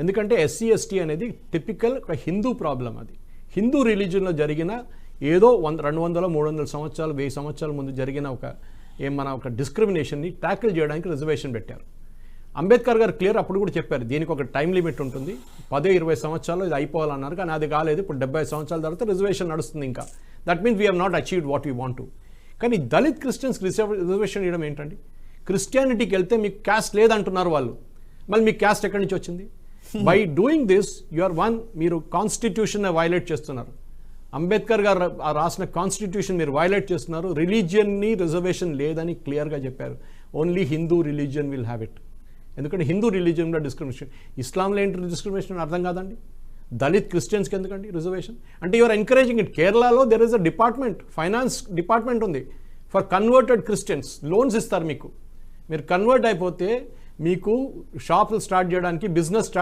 ఎందుకంటే SC ST అనేది typical ఒక హిందూ ప్రాబ్లం. అది హిందూ రిలీజియన్లో జరిగిన ఏదో 200, 300 సంవత్సరాలు 1000 సంవత్సరాల ముందు జరిగిన ఒక డిస్క్రిమినేషన్ని ట్యాకిల్ చేయడానికి రిజర్వేషన్ పెట్టారు. అంబేద్కర్ గారు క్లియర్ అప్పుడు కూడా చెప్పారు, దీనికి ఒక టైం లిమిట్ ఉంటుంది, 10-20 సంవత్సరాలు ఇది అయిపోవాలన్నారు. కానీ అది కాలేదు. ఇప్పుడు 70 సంవత్సరాల తర్వాత రిజర్వేషన్ నడుస్తుంది. ఇంకా that means we have not achieved what we want to. కానీ దళిత్ క్రిస్టియన్స్ రిజర్వేషన్ ఇవ్వడం ఏంటండి? క్రిస్టియానిటీకి వెళ్తే మీకు క్యాస్ట్ లేదంటున్నారు వాళ్ళు, మళ్ళీ మీకు క్యాస్ట్ ఎక్కడి నుంచి వచ్చింది? బై డూయింగ్ దిస్ మీరు కాన్స్టిట్యూషన్ వైలేట్ చేస్తున్నారు. అంబేద్కర్ గారు రాసిన కాన్స్టిట్యూషన్ మీరు వైలేట్ చేస్తున్నారు. రిలీజియన్ని రిజర్వేషన్ లేదని క్లియర్గా చెప్పారు. Only Hindu religion will have it. ఎందుకంటే హిందూ రిలీజియన్లో డిస్క్రిమినేషన్, ఇస్లాంలో ఏంటి డిస్క్రిమినేషన్ అర్థం కాదండి. దళిత్ క్రిస్టియన్స్కి ఎందుకండి రిజర్వేషన్? అంటే యూఆర్ ఎంకరేజింగ్ ఇట్. కేరళలో there is a department, finance department ఉంది ఫర్ కన్వర్టెడ్ క్రిస్టియన్స్. లోన్స్ ఇస్తారు మీకు. మీరు కన్వర్ట్ అయిపోతే మీకు షాపులు స్టార్ట్ చేయడానికి, బిజినెస్